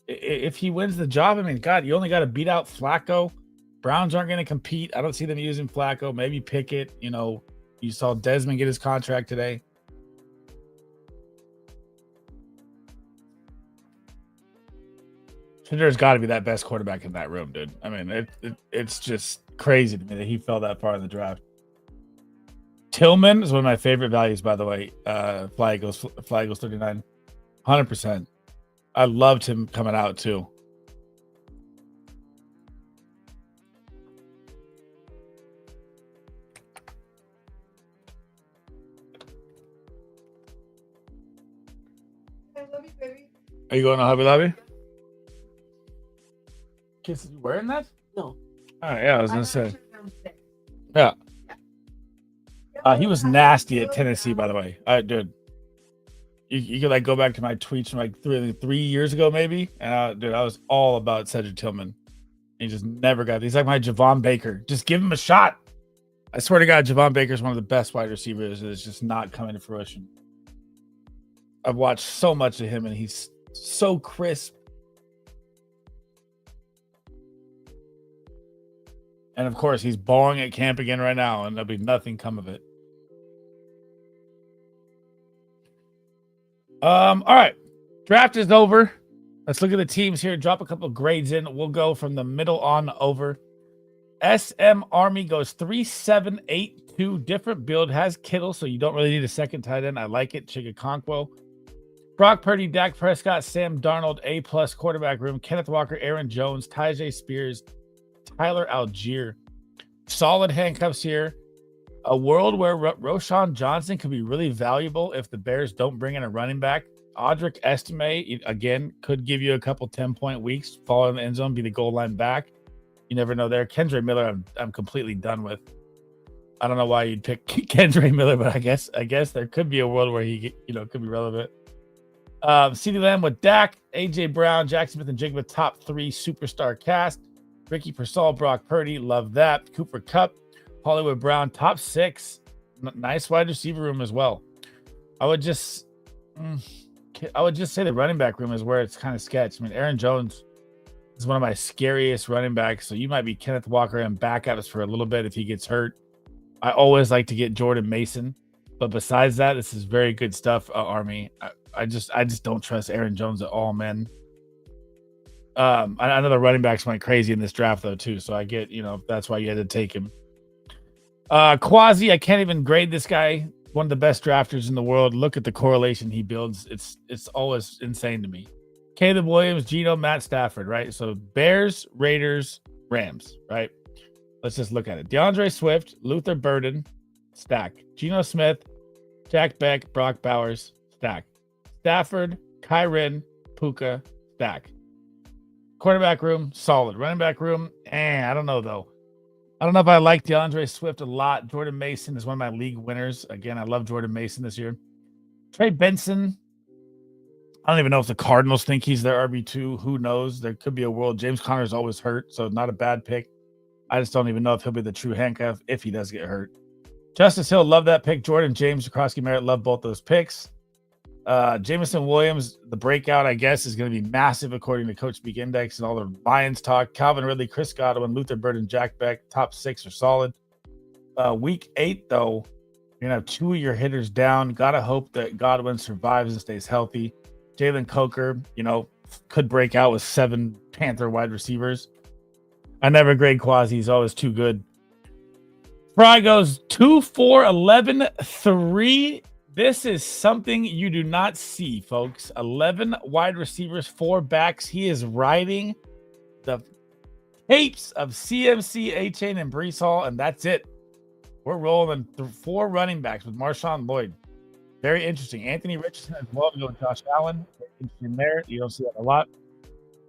If he wins the job, I mean, God, you only got to beat out Flacco. Browns aren't going to compete. I don't see them using Flacco. Maybe Pickett. You know, you saw Desmond get his contract today. There's got to be that best quarterback in that room, dude. I mean, it's just crazy to me that he fell that far in the draft. Tillman is one of my favorite values, by the way. Flag goes 39, 100%. I loved him coming out too. I love you, baby. Are you going to Hobby Lobby? Kiss, you wearing that? No. Oh yeah, I was gonna say. Yeah. He was nasty at Tennessee, by the way. Dude, you could like go back to my tweets from like three years ago, maybe. And dude, I was all about Cedric Tillman. He just never got. He's like my Javon Baker. Just give him a shot. I swear to God, Javon Baker is one of the best wide receivers. It's just not coming to fruition. I've watched so much of him, and he's so crisp. And of course, he's balling at camp again right now, and there'll be nothing come of it. All right. Draft is over. Let's look at the teams here. Drop a couple of grades in. We'll go from the middle on over. SM Army goes 3-7-8-2. Different build. Has Kittle, so you don't really need a second tight end. I like it. Chigakonkwo. Brock Purdy, Dak Prescott, Sam Darnold, A+ quarterback room. Kenneth Walker, Aaron Jones, Tyjae Spears, Tyler Algier. Solid handcuffs here. A world where Roshan Johnson could be really valuable if the Bears don't bring in a running back. Audric Estime, again, could give you a couple 10-point weeks, fall in the end zone, be the goal line back. You never know there. Kendre Miller, I'm completely done with. I don't know why you'd pick Kendre Miller, but I guess there could be a world where he could be relevant. CeeDee Lamb with Dak, AJ Brown, Jackson Smith, and Jigba, top 3 superstar cast. Ricky Pearsall, Brock Purdy, love that. Cooper Kupp, Hollywood Brown, top 6. Nice wide receiver room as well. I would just say the running back room is where it's kind of sketch. I mean, Aaron Jones is one of my scariest running backs, so you might be Kenneth Walker and back at us for a little bit if he gets hurt. I always like to get Jordan Mason, but besides that, this is very good stuff, Army. I just don't trust Aaron Jones at all, man. I know the running backs went crazy in this draft though too, so I get, that's why you had to take him. Quasi, I can't even grade this guy. One of the best drafters in the world. Look at the correlation he builds. It's always insane to me. Caleb Williams, Geno, Matt Stafford, right? So Bears, Raiders, Rams, right? Let's just look at it. DeAndre Swift, Luther Burden, stack. Geno Smith, Jack Beck, Brock Bowers, stack. Stafford, Kyren, Puka, stack. Quarterback room, solid. Running back room, I don't know, though. I don't know if I like DeAndre Swift a lot. Jordan Mason is one of my league winners. Again, I love Jordan Mason this year. Trey Benson, I don't even know if the Cardinals think he's their RB2. Who knows? There could be a world. James Conner is always hurt, so not a bad pick. I just don't even know if he'll be the true handcuff if he does get hurt. Justice Hill, love that pick. Jordan James, Jakrowski Merritt, love both those picks. Jameson Williams, the breakout, I guess, is going to be massive according to Coach Speak Index and all the Lions talk. Calvin Ridley, Chris Godwin, Luther Burden, Jack Beck, top 6 are solid. Week 8, though, you're going to have 2 of your hitters down. Got to hope that Godwin survives and stays healthy. Jalen Coker, could break out with 7 Panther wide receivers. I never grade Quasi. He's always too good. Fry goes 2-4-11-3. This is something you do not see, folks. 11 wide receivers, 4 backs. He is riding the heaps of CMC, A-Chain, and Breece Hall, and that's it. We're rolling through 4 running backs with Marshawn Lloyd. Very interesting. Anthony Richardson as well to go with Josh Allen. Very interesting there. You don't see that a lot.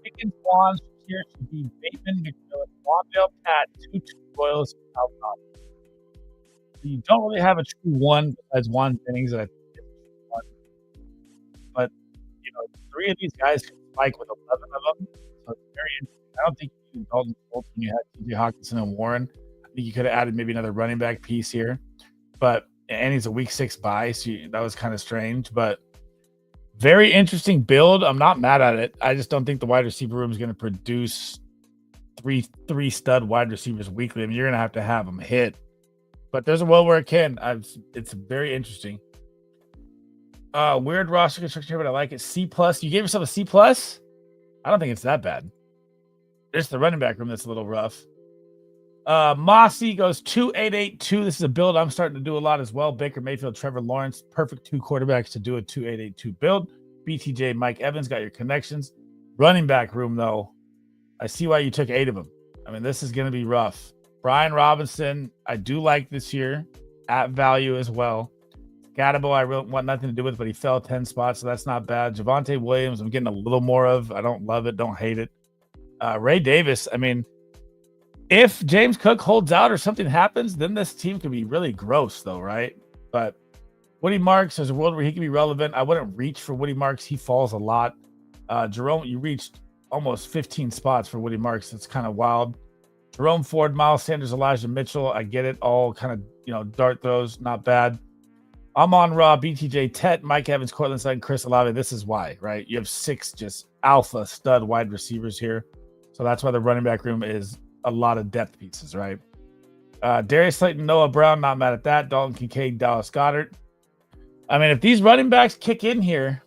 Pickens, Swans, here should be Bateman, McMillan, Wandale, Pat, Tutu, Royals, and Alcott. You don't really have a true one besides Juan Jennings, and I think it's one. But, 3 of these guys can spike with 11 of them. So it's very interesting. I don't think you can Dalton Schultz when you had TJ Hawkinson and Warren. I think you could have added maybe another running back piece here. And he's a week 6 bye, so that was kind of strange. But very interesting build. I'm not mad at it. I just don't think the wide receiver room is going to produce three stud wide receivers weekly. I mean, you're going to have them hit. But there's a world where it can. It's very interesting. Weird roster construction here, but I like it. C+. You gave yourself a C+? I don't think it's that bad. It's the running back room that's a little rough. Mossy goes 2-8-8-2. This is a build I'm starting to do a lot as well. Baker Mayfield, Trevor Lawrence, perfect 2 quarterbacks to do a 2-8-8-2 build. BTJ, Mike Evans got your connections. Running back room, though, I see why you took 8 of them. I mean, this is going to be rough. Brian Robinson, I do like this year at value as well. Gadabo, I really want nothing to do with, but he fell 10 spots, so that's not bad. Javonte Williams, I'm getting a little more of. I don't love it, don't hate it. Ray Davis, I mean, if James Cook holds out or something happens, then this team could be really gross, though, right? But Woody Marks, there's a world where he can be relevant. I wouldn't reach for Woody Marks. He falls a lot. Jerome, you reached almost 15 spots for Woody Marks. That's kind of wild. Jerome Ford, Miles Sanders, Elijah Mitchell. I get it. All kind of, dart throws. Not bad. Amon Ra, BTJ, Tet, Mike Evans, Cortland Sutton, Chris Olave. This is why, right? You have 6 just alpha stud wide receivers here. So that's why the running back room is a lot of depth pieces, right? Darius Slayton, Noah Brown, not mad at that. Dalton Kincaid, Dallas Goedert. I mean, if these running backs kick in here,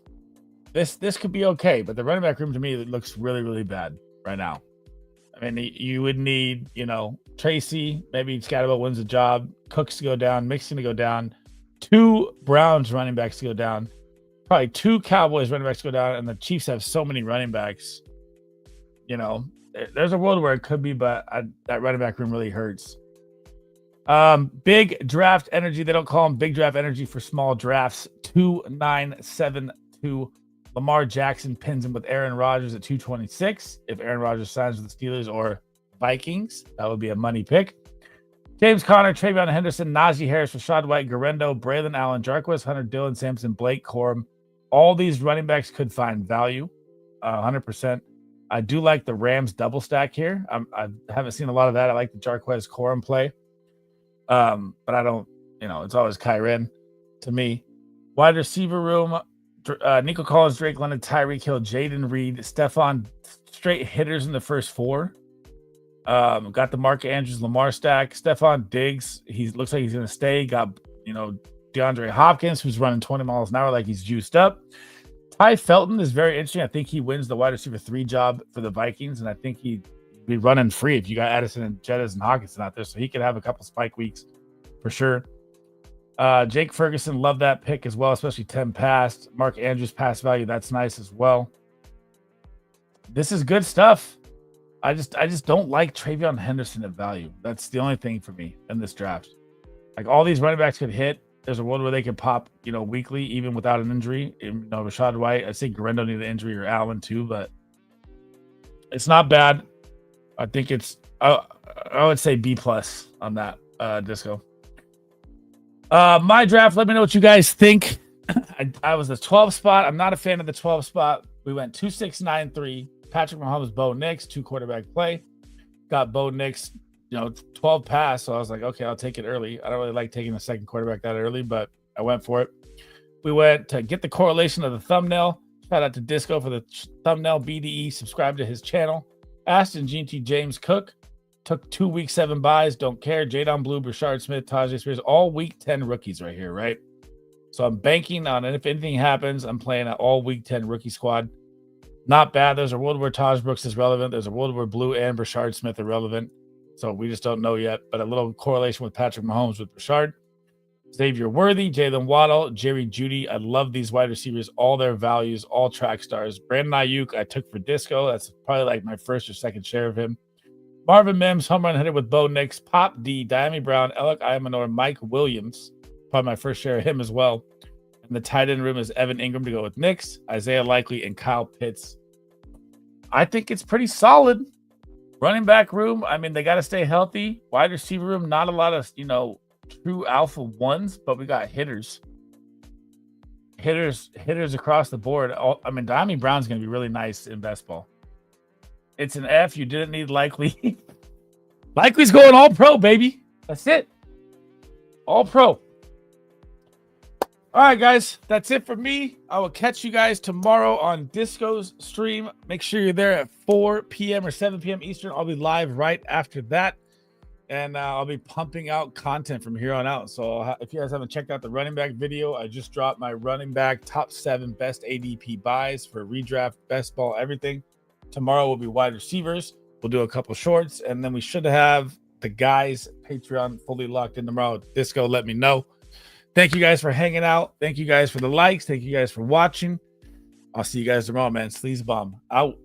this could be okay. But the running back room to me looks really, really bad right now. I mean, you would need, Tracy, maybe Scatterbo wins the job, Cooks to go down, Mixon to go down, 2 Browns running backs to go down, probably 2 Cowboys running backs to go down, and the Chiefs have so many running backs. There's a world where it could be, but that running back room really hurts. Big draft energy. They don't call them big draft energy for small drafts. 2972. Lamar Jackson pins him with Aaron Rodgers at 226. If Aaron Rodgers signs with the Steelers or Vikings, that would be a money pick. James Conner, Travion Henderson, Najee Harris, Rashad White, Garendo, Braylon Allen, Jarquez, Hunter Dillon, Sampson, Blake Corum. All these running backs could find value, 100%. I do like the Rams double stack here. I haven't seen a lot of that. I like the Jarquez Corum play. But I don't, it's always Kyren to me. Wide receiver room, Nico Collins, Drake London, Tyreek Hill, Jaden Reed, Stephon, straight hitters in the first 4. Got the Mark Andrews, Lamar stack. Stephon Diggs, he looks like he's going to stay. Got, DeAndre Hopkins, who's running 20 miles an hour like he's juiced up. Ty Felton is very interesting. I think he wins the wide receiver 3 job for the Vikings, and I think he'd be running free if you got Addison and Jettas and Hawkinson out there, so he could have a couple spike weeks for sure. Jake Ferguson, love that pick as well, especially 10 passed. Mark Andrews pass value, that's nice as well. This is good stuff. I just don't like Travion Henderson at value. That's the only thing for me in this draft. Like, all these running backs could hit. There's a world where they could pop, weekly, even without an injury. Rashad White, I'd say Garendo needed an injury, or Allen too, but it's not bad. I think it's, I would say B+ on that, Disco. My draft, let me know what you guys think. I was the 12 spot. I'm not a fan of the 12 spot. We went 2-6-9-3. Patrick Mahomes, Bo Nix, 2 quarterback play. Got Bo Nix, 12 pass. So I was like, okay, I'll take it early. I don't really like taking the second quarterback that early, but I went for it. We went to get the correlation of the thumbnail. Shout out to Disco for the thumbnail. BDE, subscribe to his channel. Aston GT, James Cook. Took 2 week 7 buys. Don't care. Jadon Blue, Brashard Smith, Tajay Spears. All week 10 rookies right here, right? So I'm banking on it. If anything happens, I'm playing an all week 10 rookie squad. Not bad. There's a world where Taj Brooks is relevant. There's a world where Blue and Brashard Smith are relevant. So we just don't know yet. But a little correlation with Patrick Mahomes with Brashard. Xavier Worthy, Jalen Waddle, Jerry Jeudy. I love these wide receivers. All their values, all track stars. Brandon Ayuk, I took for Disco. That's probably like my first or second share of him. Marvin Mims, home run hitter with Bo Nix. Pop D, Diami Brown, Alec Imanor, Mike Williams. Probably my first share of him as well. And the tight end room is Evan Ingram to go with Nix, Isaiah Likely, and Kyle Pitts. I think it's pretty solid. Running back room, I mean, they got to stay healthy. Wide receiver room, not a lot of, true alpha ones, but we got hitters. Hitters across the board. Diami Brown's going to be really nice in best ball. It's an F. You didn't need Likely. Likely's going all pro, baby. That's it. All pro. All right, guys. That's it for me. I will catch you guys tomorrow on Disco's stream. Make sure you're there at 4 p.m. or 7 p.m. Eastern. I'll be live right after that. And I'll be pumping out content from here on out. So if you guys haven't checked out the running back video, I just dropped my running back top 7 best ADP buys for redraft, best ball, everything. Tomorrow will be wide receivers. We'll do a couple shorts, and then we should have the guys Patreon fully locked in tomorrow. Disco, let me know. Thank you guys for hanging out. Thank you guys for the likes. Thank you guys for watching. I'll see you guys tomorrow, man. Sleez bomb out.